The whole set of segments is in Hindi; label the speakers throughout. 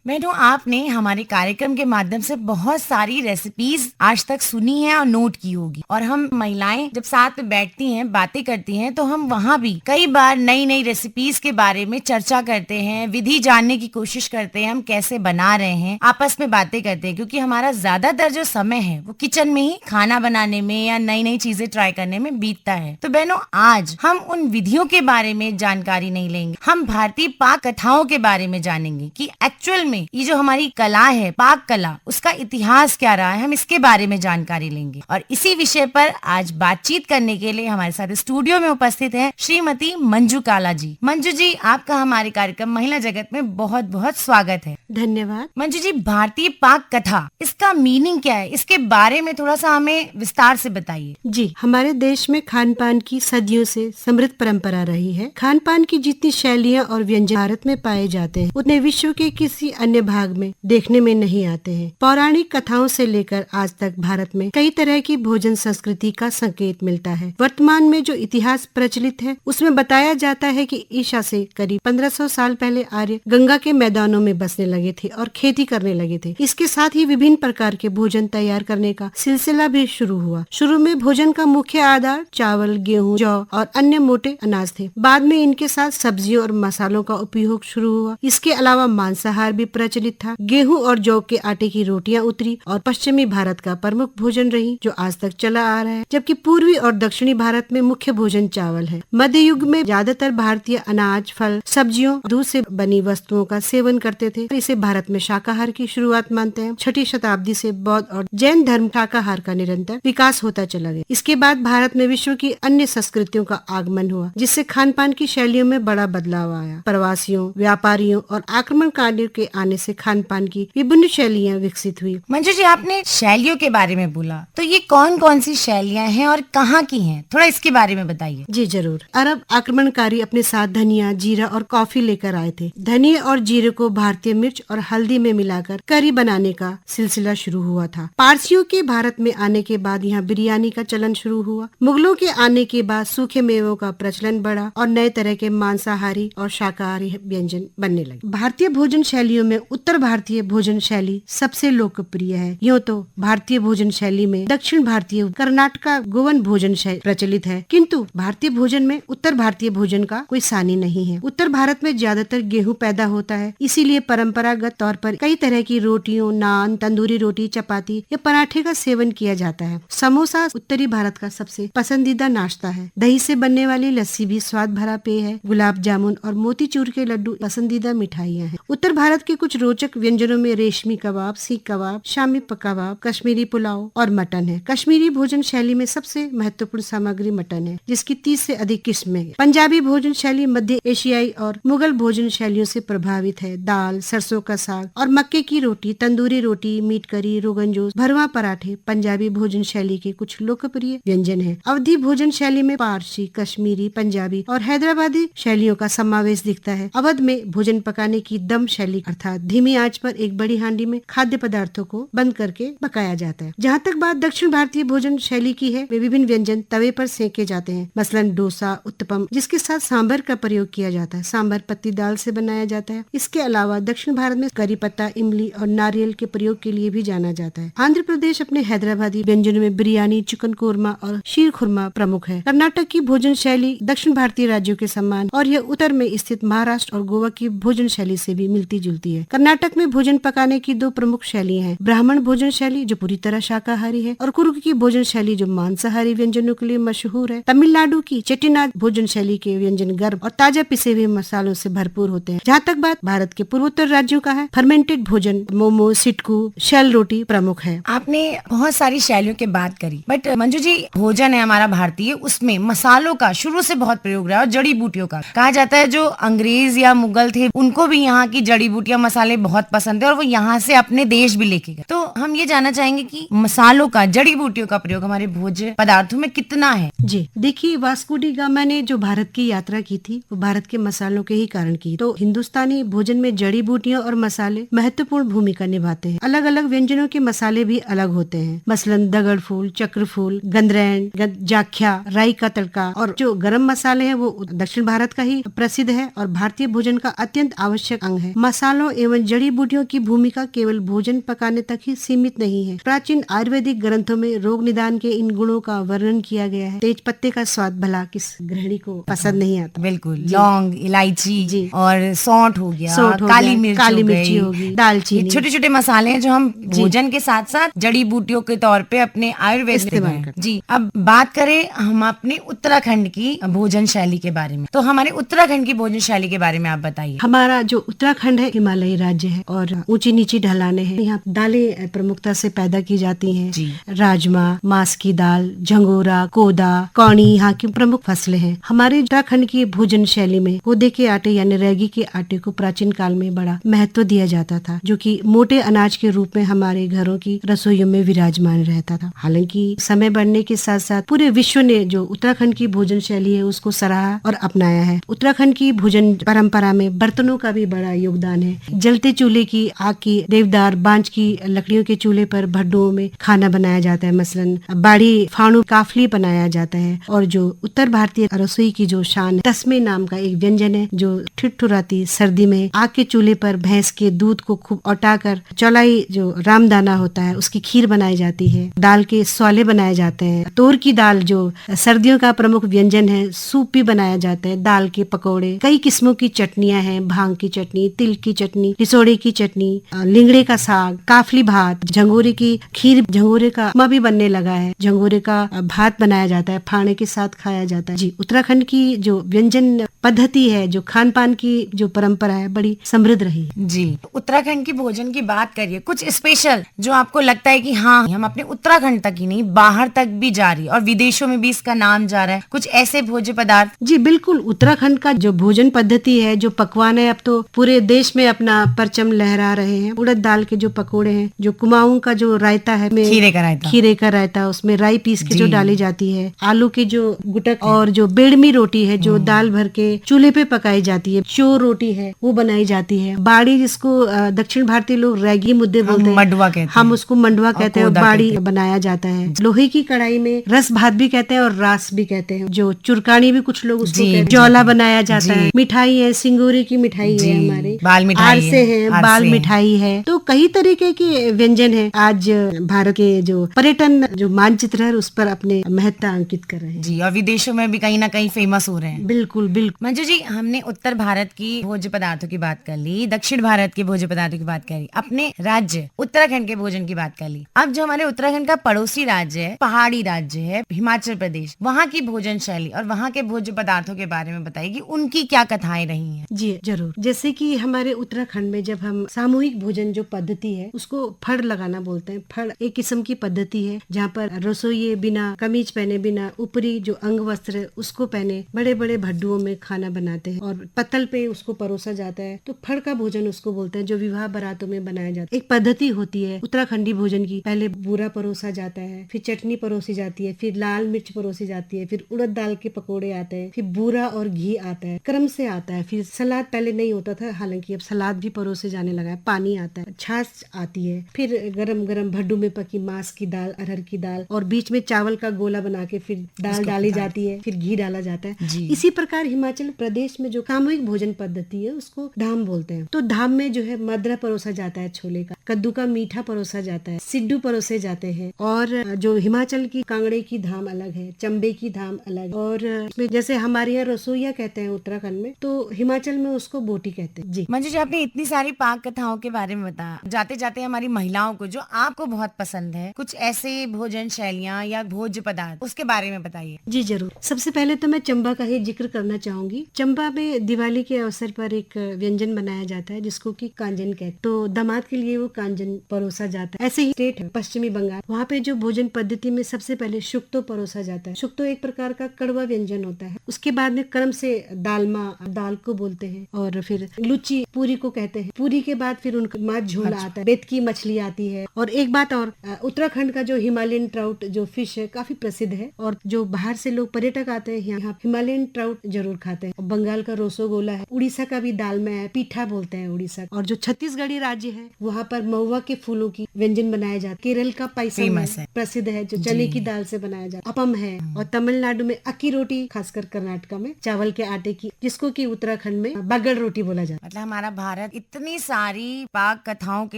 Speaker 1: मैडम, आपने हमारे कार्यक्रम के माध्यम से बहुत सारी रेसिपीज आज तक सुनी है और नोट की होगी। और हम महिलाएं जब साथ में बैठती हैं, बातें करती हैं, तो हम वहाँ भी कई बार नई नई रेसिपीज के बारे में चर्चा करते हैं, विधि जानने की कोशिश करते हैं, हम कैसे बना रहे हैं, आपस में बातें करते हैं। क्योंकि हमारा ज्यादातर जो समय है वो किचन में ही खाना बनाने में या नई नई चीजें ट्राई करने में बीतता है। तो बहनों, आज हम उन विधियों के बारे में जानकारी नहीं लेंगे, हम भारतीय पाक कथाओं के बारे में जानेंगे कि एक्चुअल में ये जो हमारी कला है, पाक कला, उसका इतिहास क्या रहा है, हम इसके बारे में जानकारी लेंगे। और इसी विषय पर आज बातचीत करने के लिए हमारे साथ स्टूडियो में उपस्थित है श्रीमती मंजू काला जी। मंजू जी, आपका हमारे कार्यक्रम महिला जगत में बहुत बहुत स्वागत है।
Speaker 2: धन्यवाद।
Speaker 1: मंजू जी, भारतीय पाक कथा, इसका मीनिंग क्या है, इसके बारे में थोड़ा सा हमें विस्तार से बताइए।
Speaker 2: जी, हमारे देश में खान पान की सदियों से समृद्ध परंपरा रही है। खान पान की जितनी शैलियाँ और व्यंजन भारत में पाए जाते हैं, उतने विश्व के किसी अन्य भाग में देखने में नहीं आते हैं। पौराणिक कथाओं से लेकर आज तक भारत में कई तरह की भोजन संस्कृति का संकेत मिलता है। वर्तमान में जो इतिहास प्रचलित है, उसमें बताया जाता है कि ईसा से करीब 1500 साल पहले आर्य गंगा के मैदानों में बसने लगे थे और खेती करने लगे थे। इसके साथ ही विभिन्न प्रकार के भोजन तैयार करने का सिलसिला भी शुरू हुआ। शुरू में भोजन का मुख्य आधार चावल, गेहूं, जौ और अन्य मोटे अनाज थे। बाद में इनके साथ सब्जियों और मसालों का उपयोग शुरू हुआ। इसके अलावा मांसाहार भी प्रचलित था। गेहूं और जौ के आटे की रोटियां उतरी और पश्चिमी भारत का प्रमुख भोजन रही, जो आज तक चला आ रहा है। जबकि पूर्वी और दक्षिणी भारत में मुख्य भोजन चावल है। मध्य युग में ज्यादातर भारतीय अनाज, फल, सब्जियों, दूध से बनी वस्तुओं का सेवन करते थे। इसे भारत में शाकाहार की शुरुआत मानते हैं। छठी शताब्दी से बौद्ध और जैन धर्म शाकाहार का निरंतर विकास होता चला गया। इसके बाद भारत में विश्व की अन्य संस्कृतियों का आगमन हुआ, जिससे खान पान की शैलियों में बड़ा बदलाव आया। प्रवासियों, व्यापारियों और आक्रमणकारियों के आने से खान पान की विभिन्न शैलियाँ विकसित हुई।
Speaker 1: मंजू जी, आपने शैलियों के बारे में बोला, तो ये कौन कौन सी शैलियाँ हैं और कहाँ की हैं? थोड़ा इसके बारे में बताइए।
Speaker 2: जी जरूर। अरब आक्रमणकारी अपने साथ धनिया, जीरा और कॉफी लेकर आए थे। धनिया और जीरे को भारतीय मिर्च और हल्दी में मिलाकर करी बनाने का सिलसिला शुरू हुआ था। पारसियों के भारत में आने के बाद यहाँ बिरयानी का चलन शुरू हुआ। मुगलों के आने के बाद सूखे मेवों का प्रचलन बढ़ा और नए तरह के मांसाहारी और शाकाहारी व्यंजन बनने लगे। भारतीय भोजन शैलियों में उत्तर भारतीय भोजन शैली सबसे लोकप्रिय है। यूँ तो भारतीय भोजन शैली में दक्षिण भारतीय, कर्नाटका, गोवन भोजन शैली प्रचलित है, किंतु भारतीय भोजन में उत्तर भारतीय भोजन का कोई सानी नहीं है। उत्तर भारत में ज्यादातर गेहूं पैदा होता है, इसीलिए परंपरागत तौर पर कई तरह की रोटियों, नान, तंदूरी रोटी, चपाती या पराठे का सेवन किया जाता है। समोसा उत्तरी भारत का सबसे पसंदीदा नाश्ता है। दही से बनने वाली लस्सी भी स्वाद भरा पेय है। गुलाब जामुन और मोतीचूर के लड्डू पसंदीदा मिठाइयाँ हैं। उत्तर भारत के कुछ रोचक व्यंजनों में रेशमी कबाब, सीख कबाब, शामी कबाब, कश्मीरी पुलाव और मटन है। कश्मीरी भोजन शैली में सबसे महत्वपूर्ण सामग्री मटन है, जिसकी 30 से अधिक किस्में हैं। पंजाबी भोजन शैली मध्य एशियाई और मुगल भोजन शैलियों से प्रभावित है। दाल, सरसों का साग और मक्के की रोटी, तंदूरी रोटी, मीट करी, रोगन जोश, भरवा पराठे पंजाबी भोजन शैली के कुछ लोकप्रिय व्यंजन हैं। अवधी भोजन शैली में पारसी, कश्मीरी, पंजाबी और हैदराबादी शैलियों का समावेश दिखता है। अवध में भोजन पकाने की दम शैली अर्थात धीमी आंच पर एक बड़ी हांडी में खाद्य पदार्थों को बंद करके पकाया जाता है। जहाँ तक बात दक्षिण भारतीय भोजन शैली की है, वे विभिन्न व्यंजन तवे पर सेके जाते हैं। मसलन डोसा, उत्तपम, जिसके साथ सांभर का प्रयोग किया जाता है। सांभर पत्ती दाल से बनाया जाता है। इसके अलावा दक्षिण भारत में करी पत्ता, इमली और नारियल के प्रयोग के लिए भी जाना जाता है। आंध्र प्रदेश अपने हैदराबादी व्यंजनों में बिरयानी, चिकन कोरमा और शीर खुरमा प्रमुख है। कर्नाटक की भोजन शैली दक्षिण भारतीय राज्यों के समान और यह उत्तर में स्थित महाराष्ट्र और गोवा की भोजन शैली से भी मिलती जुलती है। कर्नाटक में भोजन पकाने की दो प्रमुख शैलियाँ हैं। ब्राह्मण भोजन शैली जो पूरी तरह शाकाहारी है और कुर्ग की भोजन शैली जो मांसाहारी व्यंजनों के लिए मशहूर है। तमिलनाडु की चेट्टीनाड भोजन शैली के व्यंजन गर्म और ताजा पिसे हुए मसालों से भरपूर होते हैं। जहाँ तक बात भारत के पूर्वोत्तर राज्यों का है, फर्मेंटेड भोजन मोमो, सिटकू, शेल रोटी प्रमुख है।
Speaker 1: आपने बहुत सारी शैलियों की बात करी, बट मंजू जी, भोजन है हमारा भारतीय, उसमें मसालों का शुरू से बहुत प्रयोग रहा है और जड़ी बूटियों का। कहा जाता है जो अंग्रेज या मुगल थे, उनको भी यहाँ की जड़ी बूटियां, मसाले बहुत पसंद है और वो यहाँ से अपने देश भी लेके गए। तो हम ये जानना चाहेंगे कि मसालों का, जड़ी बूटियों का प्रयोग हमारे भोज्य पदार्थों में कितना है?
Speaker 2: जी देखिए, वास्को डी गामा ने जो भारत की यात्रा की थी, वो भारत के मसालों के ही कारण की। तो हिंदुस्तानी भोजन में जड़ी बूटियां और मसाले महत्वपूर्ण भूमिका निभाते हैं। अलग अलग व्यंजनों के मसाले भी अलग होते हैं। मसलन दगड़ फूल, चक्र फूल, गंधरैन, जाख्या, राई का तड़का और जो गरम मसाले हैं वो दक्षिण भारत का ही प्रसिद्ध है और भारतीय भोजन का अत्यंत आवश्यक अंग है। मसालों मसालों एवं जड़ी बूटियों की भूमिका केवल भोजन पकाने तक ही सीमित नहीं है। प्राचीन आयुर्वेदिक ग्रंथों में रोग निदान के इन गुणों का वर्णन किया गया है। तेज पत्ते का स्वाद भला किस गृहिणी को पसंद नहीं आता।
Speaker 1: बिल्कुल, लौंग, इलायची
Speaker 2: जी।
Speaker 1: और सौंठ हो गया,
Speaker 2: सौंठ हो
Speaker 1: काली
Speaker 2: गया,
Speaker 1: मिर्च
Speaker 2: काली
Speaker 1: हो
Speaker 2: मिर्ची
Speaker 1: गई,
Speaker 2: होगी, दालचीनी।
Speaker 1: छोटे छोटे मसाले हैं जो हम भोजन के साथ साथ जड़ी बूटियों के तौर पे अपने आयुर्वेद में
Speaker 2: इस्तेमाल
Speaker 1: हैं।
Speaker 2: करते
Speaker 1: जी, अब बात करें हम अपने उत्तराखंड की भोजन शैली के बारे में, तो हमारे उत्तराखंड की भोजन शैली के बारे में आप बताइए।
Speaker 2: हमारा जो उत्तराखंड है हिमालयी राज्य है और ऊंची नीची ढलाने हैं। यहाँ दालें प्रमुखता से पैदा की जाती हैं।
Speaker 1: जी।
Speaker 2: राजमा, मास की दाल, झंगोरा, कोदा, कौनी यहाँ की प्रमुख फसलें हैं। हमारे उत्तराखंड की भोजन शैली में कोदे के आटे यानी रैगी के आटे को प्राचीन काल में बड़ा महत्व दिया जाता था, जो कि मोटे अनाज के रूप में हमारे घरों की रसोइयों में विराजमान रहता था। हालांकि समय बढ़ने के साथ साथ पूरे विश्व ने जो उत्तराखंड की भोजन शैली है उसको सराहा और अपनाया है। उत्तराखंड की भोजन परंपरा में बर्तनों का भी बड़ा योगदान है। जलते चूल्हे की आग की, देवदार, बांज की लकड़ियों के चूल्हे पर भड्डुओं में खाना बनाया जाता है। मसलन बाड़ी, फाणू, काफली बनाया जाता है। और जो उत्तर भारतीय रसोई की जो शान है, तस्मे नाम का एक व्यंजन है जो ठिठुराती सर्दी में आग के चूल्हे पर भैंस के दूध को खूब औटाकर चौलाई जो रामदाना होता है उसकी खीर बनाई जाती है। दाल के स्वाले बनाए जाते हैं। तोर की दाल जो सर्दियों का प्रमुख व्यंजन है, सूप भी बनाया जाता है। दाल के पकौड़े, कई किस्मों की चटनियां हैं, भांग की चटनी, तिल की चटनी, रिसोड़े की चटनी, लिंगड़े का साग, काफली भात, झंगोरे की खीर, झंगोरे का उपमा भी बनने लगा है। झंगोरे का भात बनाया जाता है, फाड़े के साथ खाया जाता है। जी, उत्तराखंड की जो व्यंजन पद्धति है, जो खान पान की जो परंपरा है, बड़ी समृद्ध रही है।
Speaker 1: जी, उत्तराखंड की भोजन की बात करिए, कुछ स्पेशल जो आपको लगता है कि हाँ हम अपने उत्तराखंड तक ही नहीं बाहर तक भी जा रही है और विदेशों में भी इसका नाम जा रहा है, कुछ ऐसे भोज्य पदार्थ।
Speaker 2: जी बिल्कुल, उत्तराखंड का जो भोजन पद्धति है, जो पकवान है, अब तो पूरे देश में अपना परचम लहरा रहे हैं। उड़द दाल के जो पकोड़े हैं, जो कुमाऊं का जो रायता है, खीरे का रायता, उसमें राई पीस के जो डाली जाती है, आलू की जो गुटक और जो बेड़मी रोटी है जो दाल भर के चूल्हे पे पकाई जाती है, चोर रोटी है वो बनाई जाती है। बाड़ी, जिसको दक्षिण भारतीय लोग रैगी मुद्दे बोलते हैं,
Speaker 1: मंडवा कहते हैं,
Speaker 2: हम उसको मंडवा कहते हैं, और बाड़ी बनाया जाता है। लोहे की कढ़ाई में रस भात भी कहते हैं और रास भी कहते हैं। जो चुरकानी भी कुछ लोग उसको कहते हैं। जौला बनाया जाता है। मिठाई है, सिंगूरी की मिठाई है, हमारे
Speaker 1: बाल मिठाई
Speaker 2: आरसे है, बाल मिठाई है। तो कई तरीके के व्यंजन है आज भारत के जो पर्यटन जो मानचित्र है उस पर अपने महत्ता अंकित कर रहे हैं।
Speaker 1: जी, और विदेशों में भी कहीं ना कहीं फेमस हो रहे हैं।
Speaker 2: बिल्कुल बिल्कुल।
Speaker 1: मंजू जी, हमने उत्तर भारत की भोज्य पदार्थों की बात कर ली, दक्षिण भारत के भोज्य पदार्थों की बात कर ली, अपने राज्य उत्तराखंड के भोजन की बात कर ली। अब जो हमारे उत्तराखंड का पड़ोसी राज्य है, पहाड़ी राज्य है हिमाचल प्रदेश, वहाँ की भोजन शैली और वहाँ के भोज्य पदार्थों के बारे में बताइए कि उनकी क्या कथाएं रही हैं।
Speaker 2: जी जरूर। जैसे कि हमारे उत्तराखंड में जब हम सामूहिक भोजन जो पद्धति है उसको फड़ लगाना बोलते हैं। फड़ एक किस्म की पद्धति है जहाँ पर रसोई बिना कमीज पहने, बिना ऊपरी जो अंग वस्त्र है उसको पहने बड़े बड़े भड्डुओं में खाना बनाते हैं और पत्तल पे उसको परोसा जाता है। तो फड़ का भोजन उसको बोलते हैं, जो विवाह बारातों में बनाया जाता है। एक पद्धति होती है उत्तराखंडी भोजन की। पहले बूरा परोसा जाता है, फिर चटनी परोसी जाती है, फिर लाल मिर्च परोसी जाती है, फिर उड़द दाल के पकोड़े आते हैं, फिर बूरा और घी आता है, क्रम से आता है। फिर सलाद पहले नहीं होता था, हालांकि अब सलाद भी परोसे जाने लगा है। पानी आता है, छाछ आती है, फिर गरम गरम भड्डू में पकी मांस की दाल, अरहर की दाल, और बीच में चावल का गोला बना के फिर दाल डाली जाती है, फिर घी डाला जाता है। इसी प्रकार हिमाचल प्रदेश में जो सामूहिक भोजन पद्धति है उसको धाम बोलते हैं। तो धाम में जो है मदरा परोसा जाता है, छोले का, कद्दू का मीठा परोसा जाता है, सिड्डू परोसे जाते हैं। और जो हिमाचल की कांगड़े की धाम अलग है, चंबे की धाम अलग, और जैसे हमारे यहाँ रसोईया कहते हैं उत्तराखंड में, तो हिमाचल में उसको बोटी कहते हैं। जी
Speaker 1: मंजू जी, आपने इतनी सारी पाक कथाओं के बारे में बताया, जाते जाते हमारी महिलाओं को जो आपको बहुत पसंद है, कुछ ऐसे भोजन शैलियाँ या भोज्य पदार्थ उसके बारे में बताइए।
Speaker 2: जी जरूर। सबसे पहले तो मैं चंबा का ही जिक्र करना चाहूंगी। चंबा में दिवाली के अवसर पर एक व्यंजन बनाया जाता है जिसको कि कांजन कहते हैं। तो दामाद के लिए वो कांजन परोसा जाता है। ऐसे ही स्टेट है पश्चिमी बंगाल, वहाँ पे जो भोजन पद्धति में सबसे पहले शुक्तो परोसा जाता है। शुक्तो एक प्रकार का कड़वा व्यंजन होता है। उसके बाद में क्रम से दालमा, दाल को बोलते हैं, और फिर लुची पूरी को कहते हैं। पूरी के बाद फिर उनका माछ झोला आता है, बेत की मछली आती है। और एक बात और, उत्तराखंड का जो हिमालयन ट्राउट जो फिश है काफी प्रसिद्ध है, और जो बाहर से लोग पर्यटक आते हैं यहाँ हिमालयन ट्राउट जरूर खाते हैं। बंगाल का रोसोगोला है, उड़ीसा का भी दाल में है, पीठा बोलते हैं उड़ीसा। और जो छत्तीसगढ़ी राज्य है वहाँ पर महुआ के फूलों की व्यंजन बनाया जाता है। केरल का पायसम है, प्रसिद्ध है, जो चने की दाल से बनाया जाता है। अपम है, और तमिलनाडु में अक्की रोटी, खासकर कर्नाटका में चावल के आटे की, जिसको की उत्तराखंड में बागड़ रोटी बोला जाता है।
Speaker 1: मतलब हमारा भारत भारत इतनी सारी पाक कथाओं के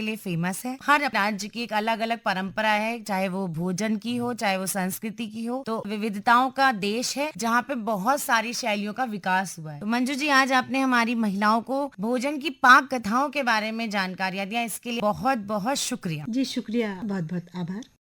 Speaker 1: लिए फेमस है। हर राज्य की एक अलग अलग परंपरा है, चाहे वो भोजन की हो, चाहे वो संस्कृति की हो। तो विविधताओं का देश है जहाँ पे बहुत सारी शैलियों का विकास हुआ है। तो मंजू जी, आज आपने हमारी महिलाओं को भोजन की पाक कथाओं के बारे में जानकारियां दिया, इसके लिए बहुत बहुत शुक्रिया।
Speaker 2: जी शुक्रिया, बहुत बहुत आभार।